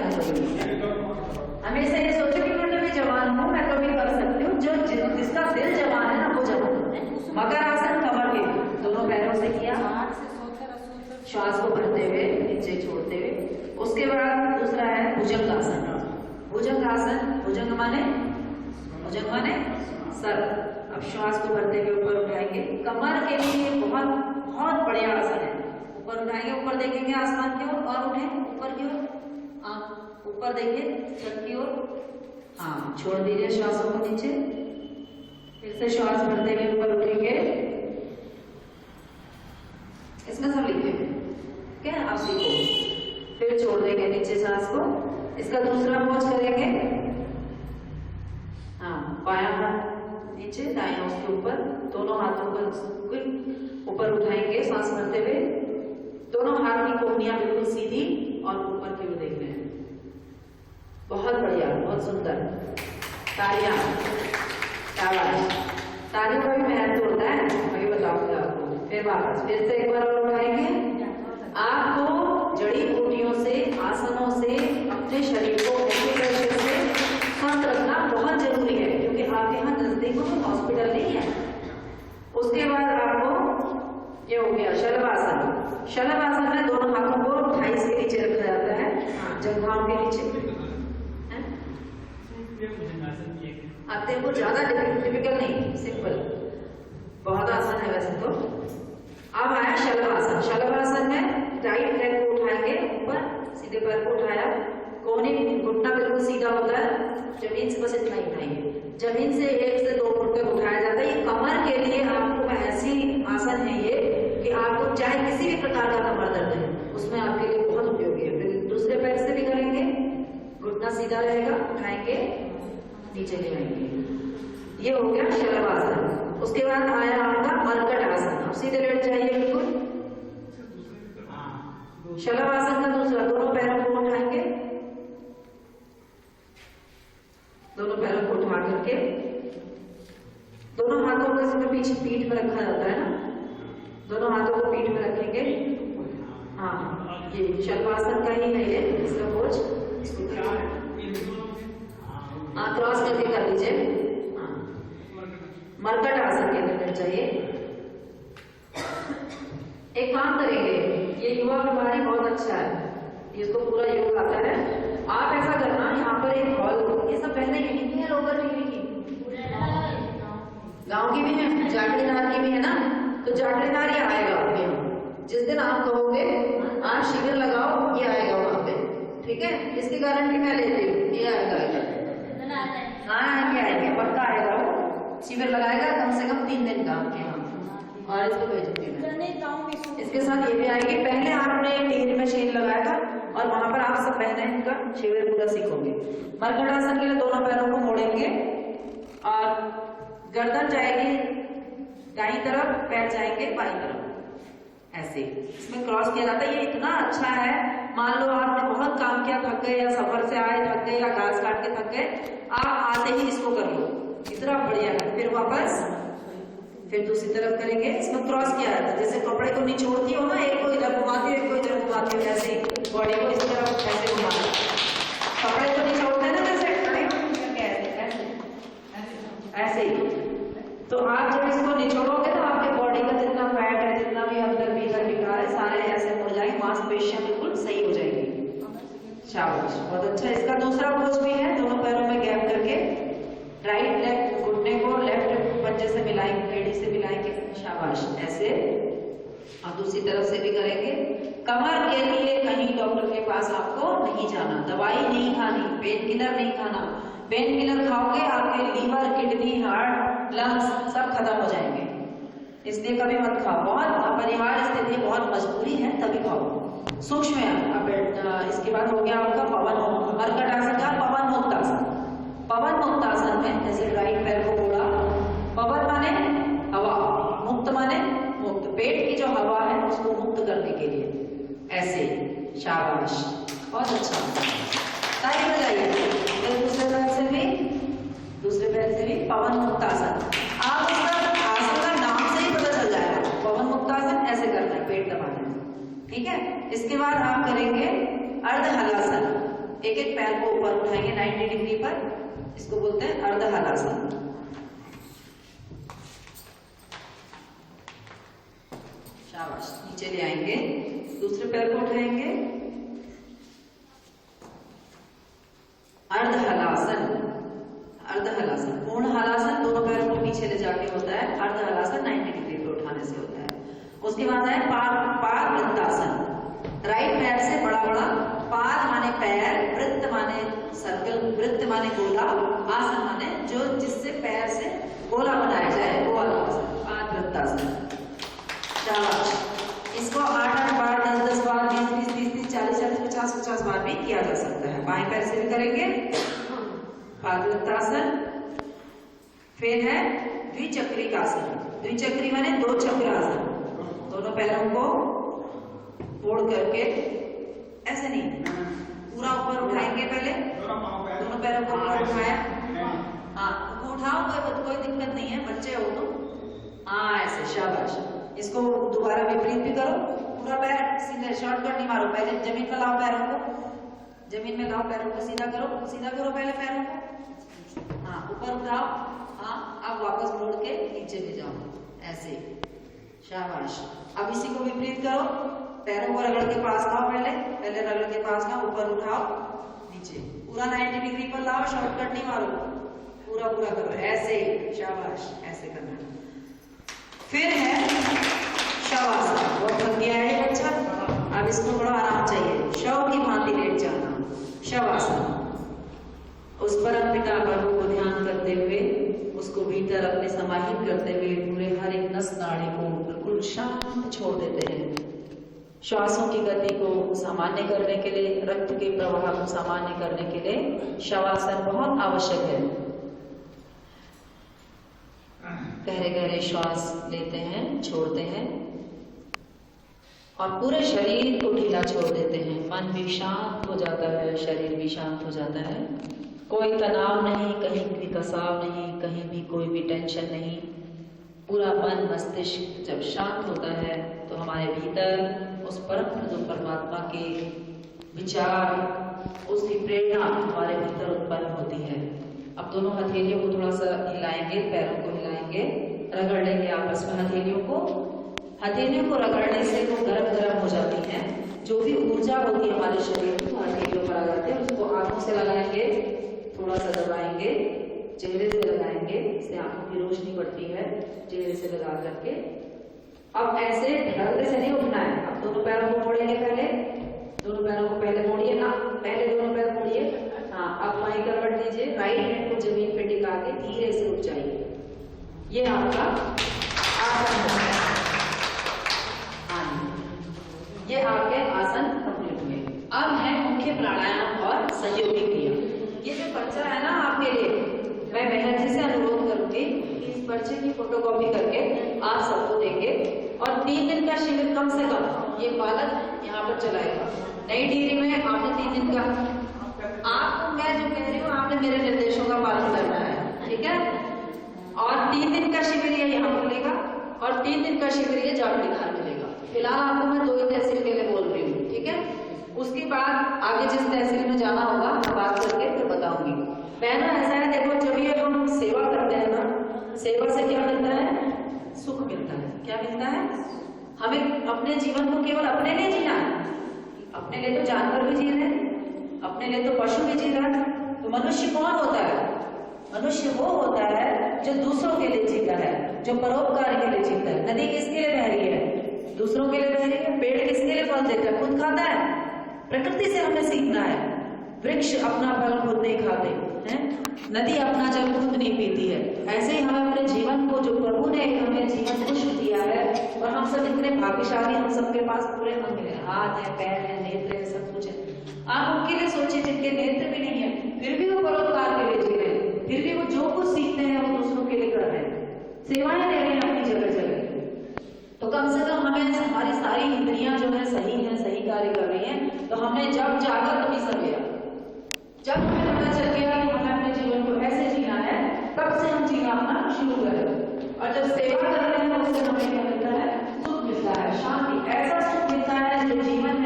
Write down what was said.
मेहनत होगी। हमेशा ये सोचो कि मैं भी जवान हूँ, मैं कभी कर सकती हूँ। जो जिसका दिल जवान है ना वो जवान है। मकर आसन कमर के दोनों पैरों से किया, श्वास को भरते हुए नीचे छोड़ते हुए। उसके बाद दूसरा है भुजंग आसन। भुजंग आसन, भुजंग माने सर। अब श्वास को भरते हुए ऊपर उठाएंगे। कमर के लिए बहुत बहुत बढ़िया आसन है। ऊपर उठाएंगे, ऊपर देखेंगे आसमान की ओर और उठें ऊपर की ओर, ऊपर देखिए छत की ओर। हाँ, छोड़ दीजिए श्वासों को नीचे। फिर से श्वास भरते हुए ऊपर उठेंगे। इसमें सब लिखे क्या है, आप सीखो। फिर छोड़ देंगे नीचे सांस को। इसका दूसरा पोज करेंगे। हाँ, बायां हाथ नीचे, दाएं उसके ऊपर, दोनों हाथों को ऊपर उठाएंगे सांस भरते हुए। दोनों हाथ की कोहनियां बिल्कुल सीधी और ऊपर की ओर देख रहे हैं। बहुत बढ़िया, बहुत सुंदर। तालियां, शाबाश। तालियों का भी महत्व होता है, अभी बताऊंगा आपको। फिर वापस फिर से एक बार और उठाएंगे। आपको जड़ी बूटियों से, आसनों से अपने शरीर को एक्यूप्रेशर से स्वस्थ रखना बहुत जरूरी है, क्योंकि आपके यहाँ नजदीक में हॉस्पिटल नहीं है। उसके बाद आपको ये हो गया शलभासन। शलभासन में दोनों हाथों को थाइस के नीचे रखा जाता है, जंघाओं के नीचे। आप देखो ज्यादा डिफिकल्ट नहीं, सिंपल, बहुत आसान है वैसे तो। अब आया शलभासन। शलभासन में राइट लेग को उठाएंगे ऊपर, सीधे पैर को उठाया, कोहनी घुटना बिल्कुल सीधा होता है, जमीन से बस इतना ही उठाएंगे। जमीन से 1 से 2 फुट तक उठाया जाता है। ये कमर के लिए आपको ऐसी आसन है ये कि आपको चाहे किसी भी प्रकार का कमर दर्द है उसमें आपके लिए बहुत उपयोगी है। फिर दूसरे पैर से भी करेंगे, घुटना सीधा रहेगा, उठाएंगे, नीचे ले आएंगे। ये हो गया शलभासन। उसके बाद आया आपका मरकट आसन। अब सीधे लेट जाइए बिल्कुल। शलभासन का दूसरा, दोनों पैरों को उठाएंगे, दोनों पैरों को उठा करके दोनों हाथों को इसमें पीछे पीठ में रखा जाता है ना, दोनों हाथों को पीठ में रखेंगे। हाँ, ये शलभासन का ही है ये, इसका पोज। हाँ, क्रॉस करके कर लीजिए। हाँ, मरकट आसन के अंदर चाहिए। एक काम करेंगे, ये युवा बीमारी बहुत अच्छा है, इसको पूरा योग आता है। आप ऐसा करना, यहाँ पर एक हॉल, ये सब पहले यहीं की है, लोकल टीवी की, गांव की भी है, जाटलीदार की भी है ना, तो जाटलीदार ये आएगा आपके यहाँ। जिस दिन आप कहोगे आप शिविर लगाओ, ये आएगा वहां पे, ठीक है। इसकी गारंटी मैं लेती हूँ, ये आएगा। हाँ, ये आएंगे, पक्का आएगा वो। शिविर लगाएगा कम से कम 3 दिन का आपके यहाँ, और इसको भेज दूंगी मैं। इसके साथ ये भी आएगी। पहले आपने टीवी में मशीन लगाएगा और वहां पर आप सब बहने इनका शिविर पूरा सीखोगे। मरकट आसन के लिए दोनों पैरों को मोड़ेंगे और गर्दन जाएगी दाईं तरफ, पैर जाएंगे बाईं तरफ, ऐसे। इसमें क्रॉस किया जाता है। ये इतना अच्छा है, मान लो आपने बहुत काम किया, थक गए, या सफर से आए थक गए, या घास काट के थक गए, आप आते ही इसको कर लो, इतना बढ़िया है। फिर वापस, फिर दूसरी तरफ करेंगे। इसमें क्रॉस किया जाता है, जैसे कपड़े को निचोड़ती हो ना, एक को इधर घुमाती हो, एक को इधर घुमाती हो, ऐसे ही बॉडी को इस तरफ ऐसे घुमाना। कपड़े को निचोड़ते हैं ना, जैसे ऐसे ही। तो आप जब इसको निचोड़ोगे तो आपके बॉडी का जितना फैट है, जितना भी अंदर भीतर विकार है, सारे ऐसे हो जाएंगे, मांसपेशियां बिल्कुल सही हो जाएंगी। शाबाश, बहुत अच्छा। इसका दूसरा पोज भी है, दोनों पैरों में गैप करके राइट लेग घुटने को लेफ्ट पंजे से मिलाएंगे, एड़ी से मिलाएंगे, शाबाश, ऐसे। और दूसरी तरफ से भी करेंगे। कमर के लिए कहीं डॉक्टर के पास आपको नहीं जाना, दवाई नहीं खानी, पेन किलर नहीं खाना। पेन किलर खाओगे आपके लीवर, किडनी, हार्ट, लंग्स सब खत्म हो जाएंगे, इसलिए कभी मत खाओ। बहुत परिवार स्थिति, बहुत मजबूरी है तभी खाओ। सूक्ष्म है। अब इसके बाद हो गया आपका पवन मरकट आसन का पवन मुक्त आसन। पवन मुक्त आसन में जैसे राइट पैर को मोड़ा, पवन माने हवा, मुक्त माने मुक्त, पेट की जो हवा है उसको मुक्त करने के लिए, ऐसे। शाबाश, बहुत अच्छा। ताली बजाइए। दूसरे पैर से भी, दूसरे पैर से भी पवन मुक्त आसन। आप इसका आसन का नाम से ही पता चल जाएगा, पवन मुक्त आसन ऐसे करना है, पेट दबाना है, ठीक है। इसके बाद आप करेंगे अर्ध हलासन। एक एक पैर को ऊपर उठाएंगे 90 डिग्री पर, इसको बोलते हैं अर्ध हलासन। शाबाश, नीचे ले आएंगे, दूसरे पैर को उठाएंगे, अर्ध हलासन। अर्ध हलासन, पूर्ण हलासन दोनों पैरों को पीछे ले जाके होता है, अर्ध हलासन 90 डिग्री पे उठाने से होता है। उसके बाद है पाद वृत्तासन। राइट पैर से बड़ा बड़ा, पाद माने पैर, वृत्त माने सर्कल, वृत्त माने गोला, आसन माने जो जिससे पैर से गोला बनाया जाए वो वाला आसन, पाद वृत्तासन। शाबाश, इसको 8-8 बार, 10-10 बार, 20-20, 30-30, 40-40, 50-50 बार भी किया जा सकता है। बाएं पैर से भी करेंगे पाद वृत्तासन। फिर है द्विचक्रिकासन। द्विचक्री माने 2 चक्र आसन। दोनों पैरों को फोल्ड करके, ऐसे नहीं, पूरा ऊपर उठाएंगे, पहले दोनों पैरों को ऊपर उठाया, हाँ उठाओ, कोई दिक्कत नहीं है, बच्चे हो तो, हाँ ऐसे, शाबाश। इसको दोबारा विपरीत भी करो, पूरा पैर सीधे, शॉर्टकट नहीं मारो, पहले जमीन पर लाओ पैरों को, जमीन में लाओ पैरों को, सीधा करो, सीधा करो पहले पैरों को, हाँ ऊपर उठाओ, हाँ अब वापस मोड़ के नीचे ले जाओ, ऐसे, शाबाश। अब इसी को विपरीत करो, पैरों को रगड़ के पास लाओ, पहले रगड़ के पास लाओ, ऊपर उठाओ, नीचे, पूरा 90 डिग्री पर लाओ, शॉर्टकट नहीं मारो, पूरा करो, ऐसे, शाबाश, ऐसे करना है। फिर है शवासन। बहुत थक गया है बच्चा, अब इसको थोड़ा आराम चाहिए, शव की भांति लेट जाना, शवासन। उस परम पिता प्रभु को ध्यान करते हुए, उसको भीतर अपने समाहित करते हुए पूरे हर एक नस नाड़ी को बिल्कुल शांत छोड़ देते हैं। श्वासों की गति को सामान्य करने के लिए, रक्त के प्रवाह को सामान्य करने के लिए शवासन बहुत आवश्यक है। गहरे गहरे श्वास लेते हैं, छोड़ते हैं और पूरे शरीर को ढीला छोड़ देते हैं। मन भी शांत हो जाता है, शरीर भी शांत हो जाता है, कोई तनाव नहीं, कहीं भी कसाव नहीं, कहीं भी कोई भी टेंशन नहीं। पूरा मन मस्तिष्क जब शांत होता है तो हमारे भीतर उस परम जो परमात्मा के विचार, उसकी प्रेरणा हमारे भीतर उत्पन्न होती है। अब दोनों हथेलियों को थोड़ा सा हिलाएंगे, पैरों को हिलाएंगे, रगड़ लेंगे आपस में हथेलियों को। हथेलियों को रगड़ने से वो गरम गरम हो जाती हैं, जो भी ऊर्जा होती है हमारे शरीर की, वो हथेलियों पर आ जाती है। उसको आंखों से लगाएंगे, थोड़ा सा दबाएंगे, चेहरे से लगाएंगे, इससे आंखों की रोशनी बढ़ती है, चेहरे से लगा करके। अब ऐसे धड़ल्ले से नहीं उठना है। अब दोनों पैरों को मोड़ेंगे, पहले दोनों पैरों को पहले मोड़िए ना, पहले दोनों पैर मोड़िए, हाँ अब बाएं करवट लीजिए, राइट हैंड को जमीन पे टिका के धीरे से उठ जाइए। ये आपका आसन है, हाँ ये आपके आसन कंप्लीट हुए। अब है मुख्य प्राणायाम और सहयोगी क्रिया। ये जो पर्चा है ना आपके लिए, मैं बहन जी से अनुरोध करूंगी कि इस पर्चे की फोटोकॉपी करके आप सबको देंगे और 3 दिन का शिविर कम से कम ये बालक यहाँ पर चलाएगा। नई डिग्री में आपने 3 दिन का, आपको मैं जो कह रही हूँ आपने मेरे निर्देशों का पालन करना है, ठीक है। और 3 दिन का शिविर ये यहाँ मिलेगा और 3 दिन का शिविर ये जागृतिधार मिलेगा। फिलहाल आपको मैं 2 ही तहसील के लिए बोल रही हूँ, ठीक है। उसके बाद आगे जिस तहसील में जाना होगा बात करके फिर बताऊंगी। बहनों ऐसा है, देखो जब ये हम सेवा करते हैं ना, सेवा से क्या मिलता है? सुख मिलता है। क्या मिलता है? हमें अपने जीवन को केवल अपने लिए जीना है। अपने लिए तो जानवर भी जी रहे हैं, अपने लिए तो पशु भी जी रहा है। तो मनुष्य कौन होता है? मनुष्य वो होता है जो दूसरों के लिए जीता है, जो परोपकार के लिए जीता है। नदी किसके लिए बह रही है? दूसरों के लिए बह रही है। पेड़ किसके लिए फल देता है? खुद खाता है। प्रकृति से हमें सीखना है। वृक्ष अपना फल खुद नहीं खाते हैं, नदी अपना जल खुद नहीं पीती है। ऐसे ही हमें अपने जीवन को, जो प्रभु ने हमें जीवन पुष्प दिया है, और हम सब इतने भाग्यशाली, हम सबके पास पूरे अंग है, हाथ है, पैर है, नेत्र है, सब कुछ है। आप उनके लिए सोचिए जिनके नेत्र भी नहीं है, फिर भी वो परोपकार के लिए जी रहे हैं, फिर भी वो जो कुछ सीखते हैं वो दूसरों के लिए कर रहे हैं, सेवाएं दे रहे हैं अपनी जगह जगह। तो कम से कम हमें, हमारी सारी इंद्रियां जो है सही है, सही कार्य कर रही हैं। तो हमने जब जागा तभी सवेरा, जब हमें पता चल गया कि हमें अपने जीवन को ऐसे जीना है, तब से हम जीना अपना शुरू करें। और जब सेवा कर रहे हैं उससे हमें क्या मिलता है? सुख मिलता है, शांति। ऐसा सुख मिलता है जो जीवन में